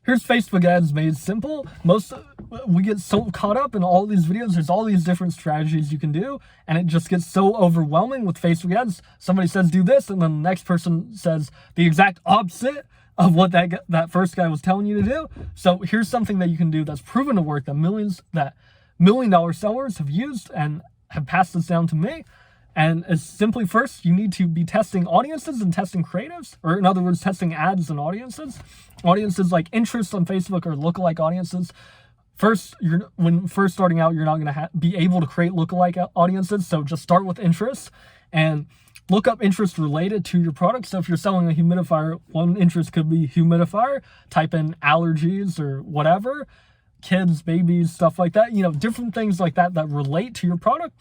here's Facebook ads made simple. We get so caught up in all these videos. There's all these different strategies you can do, and it just gets so overwhelming with Facebook ads. Somebody says do this, and then the next person says the exact opposite of what that first guy was telling you to do. So here's something that you can do that's proven to work, that $1 million sellers have used and have passed this down to me. And it's simply, first, you need to be testing audiences and testing creatives, or in other words, testing ads and audiences. Audiences like interests on Facebook or lookalike audiences. First, when first starting out, you're not going to be able to create lookalike audiences. So just start with interests and look up interests related to your product. So if you're selling a humidifier, one interest could be humidifier. Type in allergies or whatever, kids, babies, stuff like that. Different things like that relate to your product.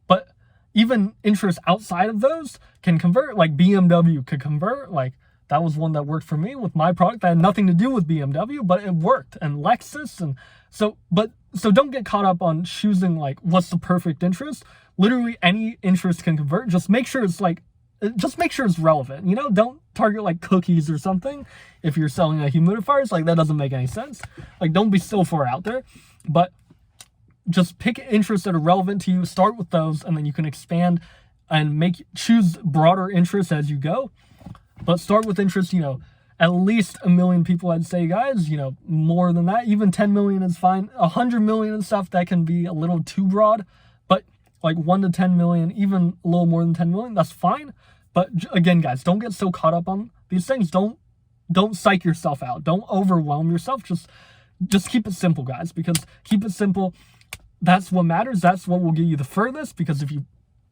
But even interests outside of those can convert. Like BMW could convert. Like that was one that worked for me with my product that had nothing to do with BMW, but it worked. And Lexus. And so don't get caught up on choosing like what's the perfect interest. Literally any interest can convert. Just make sure it's relevant. Don't target like cookies or something. If you're selling a humidifier, it's like, that doesn't make any sense. Like, don't be so far out there, but just pick interests that are relevant to you, start with those, and then you can expand and choose broader interests as you go. But start with interests, at least 1 million people, I'd say, guys. More than that, even 10 million is fine. 100 million and stuff, that can be a little too broad, but like 1 to 10 million, even a little more than 10 million, that's fine. But again, guys, don't get so caught up on these things. Don't psych yourself out. Don't overwhelm yourself. Just keep it simple, guys, because keep it simple. That's what matters. That's what will get you the furthest, because if you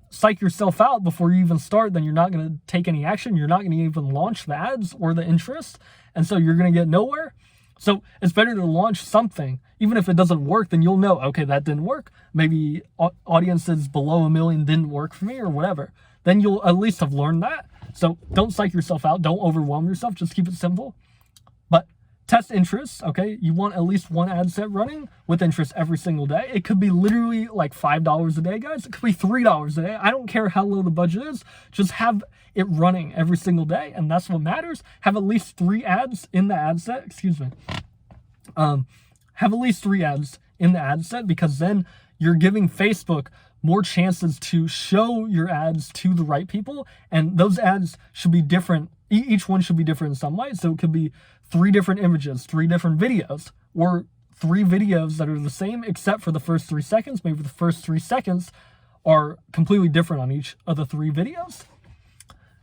psych yourself out before you even start, then you're not going to take any action. You're not going to even launch the ads or the interest. And so you're going to get nowhere. So it's better to launch something. Even if it doesn't work, then you'll know, okay, that didn't work. Maybe audiences below 1 million didn't work for me or whatever. Then you'll at least have learned that. So don't psych yourself out. Don't overwhelm yourself. Just keep it simple. But test interests, okay? You want at least one ad set running with interest every single day. It could be literally like $5 a day, guys. It could be $3 a day. I don't care how low the budget is. Just have it running every single day, and that's what matters. Have at least 3 ads in the ad set. Have at least 3 ads in the ad set, because then you're giving Facebook more chances to show your ads to the right people, and those ads should be different. Each one should be different in some way. So it could be 3 different images, 3 different videos, or 3 videos that are the same except for the first 3 seconds. Maybe the first 3 seconds are completely different on each of the 3 videos.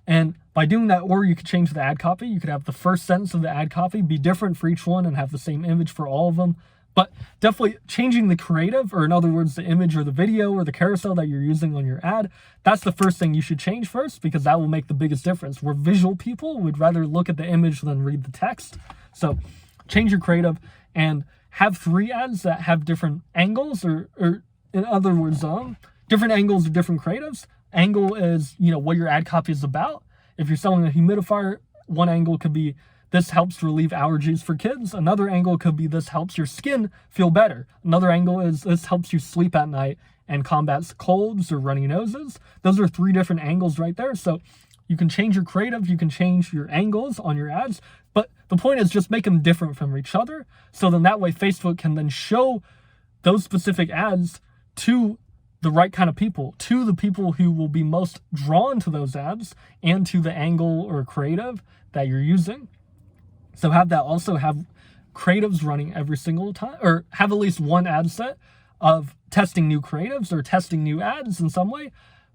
And by doing that, or you could change the ad copy. You could have the first sentence of the ad copy be different for each one and have the same image for all of them. But definitely changing the creative, or in other words, the image or the video or the carousel that you're using on your ad, that's the first thing you should change first, because that will make the biggest difference. We're visual people. We'd rather look at the image than read the text. So change your creative and have 3 ads that have different angles, or in other words, different angles or different creatives. Angle is, what your ad copy is about. If you're selling a humidifier, one angle could be, this helps relieve allergies for kids. Another angle could be, this helps your skin feel better. Another angle is, this helps you sleep at night and combats colds or runny noses. Those are 3 different angles right there. So you can change your creative, you can change your angles on your ads, but the point is just make them different from each other. So then that way Facebook can then show those specific ads to the right kind of people, to the people who will be most drawn to those ads and to the angle or creative that you're using. So have creatives running every single time, or have at least one ad set of testing new creatives or testing new ads in some way.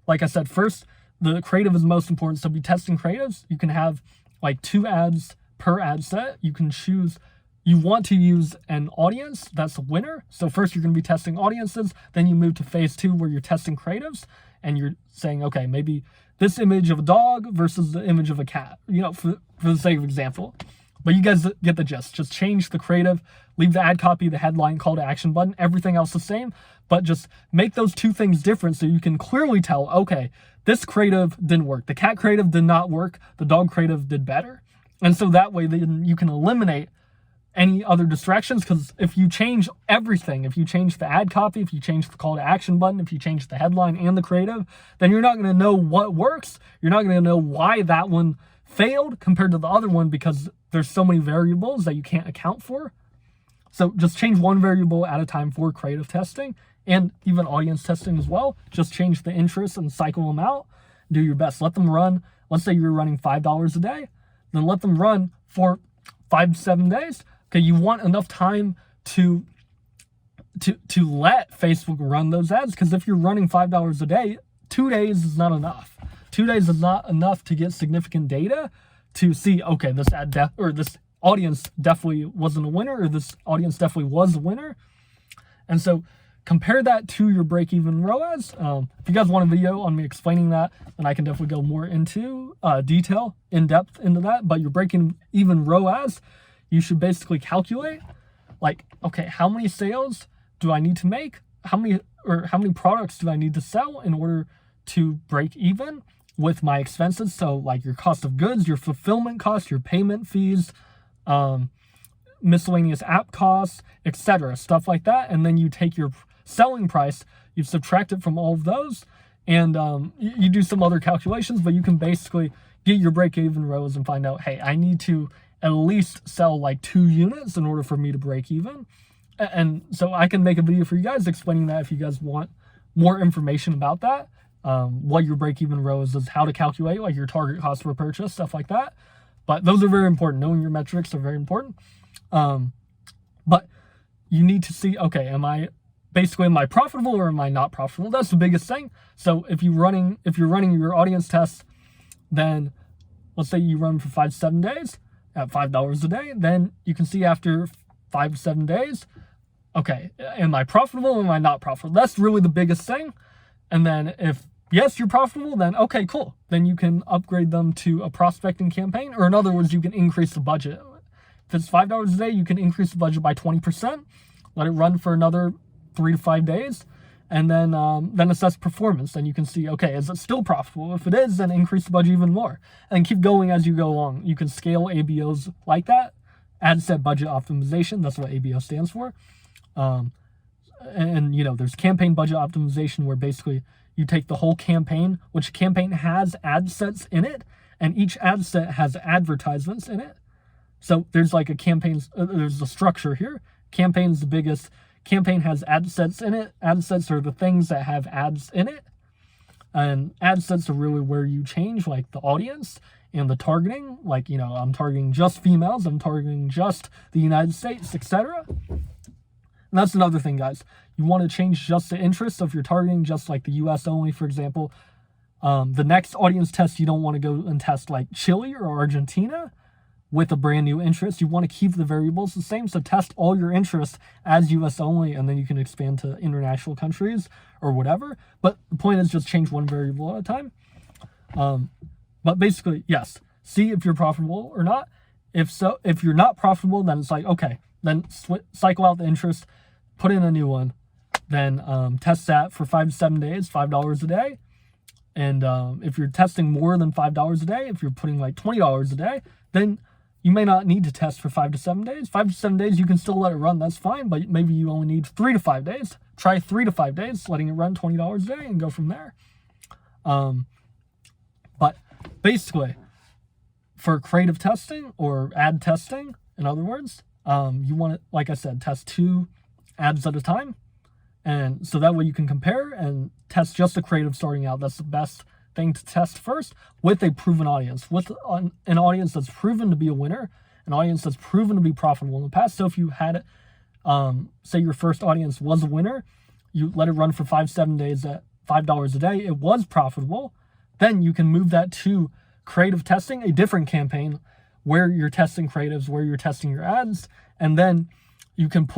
Like I said, first, the creative is most important. So be testing creatives. You can have like 2 ads per ad set. You can choose, you want to use an audience, that's a winner. So first you're going to be testing audiences. Then you move to phase 2 where you're testing creatives, and you're saying, okay, maybe this image of a dog versus the image of a cat, for the sake of example. But you guys get the gist. Just change the creative, leave the ad copy, the headline, call to action button, everything else the same, but just make those 2 things different so you can clearly tell, okay, this creative didn't work. The cat creative did not work. The dog creative did better. And so that way then you can eliminate any other distractions, because if you change everything, if you change the ad copy, if you change the call to action button, if you change the headline and the creative, then you're not going to know what works. You're not going to know why that one failed compared to the other one because there's so many variables that you can't account for. So just change one variable at a time for creative testing and even audience testing as well. Just change the interests and cycle them out. Do your best. Let them run. Let's say you're running $5 a day. Then let them run for 5 to 7 days. Okay, you want enough time to let Facebook run those ads, because if you're running $5 a day, 2 days is not enough. 2 days is not enough to get significant data to see, okay, this ad or this audience definitely wasn't a winner, or this audience definitely was a winner. And so compare that to your break-even ROAS. If you guys want a video on me explaining that, then I can definitely go more into detail, in depth into that. But your break-even ROAS, you should basically calculate, like, okay, how many sales do I need to make? How many products do I need to sell in order to break even with my expenses? So like your cost of goods, your fulfillment costs, your payment fees, miscellaneous app costs, etc., stuff like that. And then you take your selling price, you subtract it from all of those, and you do some other calculations, but you can basically get your break-even ROAS and find out, hey, I need to at least sell like 2 units in order for me to break even. And so I can make a video for you guys explaining that if you guys want more information about that, what your break-even ROAS is, how to calculate like your target cost per purchase, stuff like that. But those are very important. Knowing your metrics are very important. But you need to see, okay, am I profitable or am I not profitable? That's the biggest thing. So if you're running your audience tests, then let's say you run for 5 to 7 days at $5 a day, then you can see after 5 to 7 days, okay, am I profitable or am I not profitable? That's really the biggest thing. And then if yes, you're profitable, then okay, cool. Then you can upgrade them to a prospecting campaign, or in other words, you can increase the budget. If it's $5 a day, you can increase the budget by 20%, let it run for another 3 to 5 days, and then assess performance. Then you can see, okay, is it still profitable? If it is, then increase the budget even more, and keep going as you go along. You can scale ABOs like that. Ad set budget optimization. That's what ABO stands for. And you know, there's campaign budget optimization, where basically you take the whole campaign, which campaign has ad sets in it, and each ad set has advertisements in it. So there's like a campaign, there's a structure here. Campaign's the biggest. Campaign has ad sets in it. Ad sets are the things that have ads in it. And ad sets are really where you change like the audience and the targeting. Like, you know, I'm targeting just females, I'm targeting just the United States, etc. And that's another thing, guys. You want to change just the interests. If you're targeting just like the US only, for example, the next audience test, you don't want to go and test like Chile or Argentina with a brand new interest. You want to keep the variables the same. So test all your interests as US only, and then you can expand to international countries or whatever. But the point is just change one variable at a time. But basically, yes, see if you're profitable or not. If you're not profitable, then it's like, okay, then cycle out the interest, put in a new one, then test that for 5 to 7 days, $5 a day. And if you're testing more than $5 a day, if you're putting like $20 a day, then you may not need to test for 5 to 7 days. 5 to 7 days, you can still let it run. That's fine. But maybe you only need 3 to 5 days. Try 3 to 5 days, letting it run $20 a day, and go from there. But basically, for creative testing or ad testing, in other words, you want to, like I said, test 2 ads at a time. And so that way you can compare and test just the creative starting out. That's the best thing to test first, with a proven audience, with an audience that's proven to be a winner, an audience that's proven to be profitable in the past. So if you had it, say your first audience was a winner, you let it run for 5-7 days at $5 a day, it was profitable, then you can move that to creative testing, a different campaign where you're testing creatives, where you're testing your ads, and then you can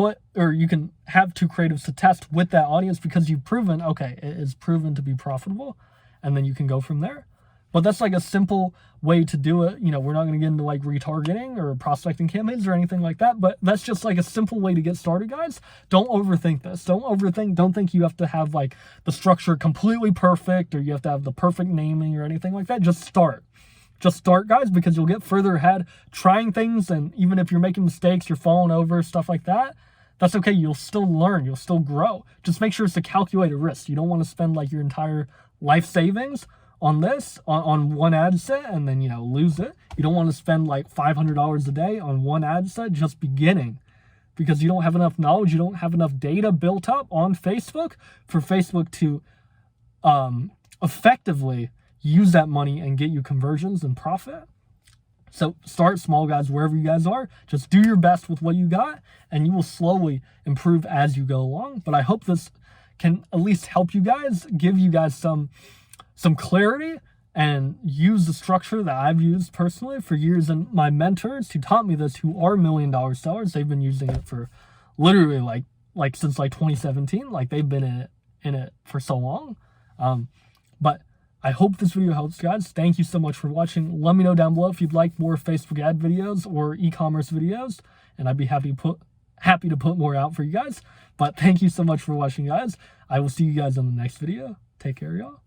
have 2 creatives to test with that audience, because you've proven, okay, it is proven to be profitable, and then you can go from there. But that's like a simple way to do it. You know, we're not going to get into like retargeting or prospecting campaigns or anything like that, but that's just like a simple way to get started, guys. Don't overthink this. Don't think you have to have like the structure completely perfect, or you have to have the perfect naming or anything like that. Just start, guys, because you'll get further ahead trying things. And even if you're making mistakes, you're falling over, stuff like that, that's okay. You'll still learn. You'll still grow. Just make sure it's a calculated risk. You don't want to spend like your entire life savings on this, on one ad set, and then, lose it. You don't want to spend like $500 a day on one ad set just beginning, because you don't have enough knowledge, you don't have enough data built up on Facebook for Facebook to effectively use that money and get you conversions and profit. So start small, guys, wherever you guys are. Just do your best with what you got, and you will slowly improve as you go along. But I hope this can at least help you guys, give you guys some clarity, and use the structure that I've used personally for years. And my mentors who taught me this, who are $1 million sellers, they've been using it for literally like since like 2017. Like, they've been in it for so long. But I hope this video helps, guys. Thank you so much for watching. Let me know down below if you'd like more Facebook ad videos or e-commerce videos, and I'd be happy to put more out for you guys. But thank you so much for watching, guys. I will see you guys in the next video. Take care, y'all.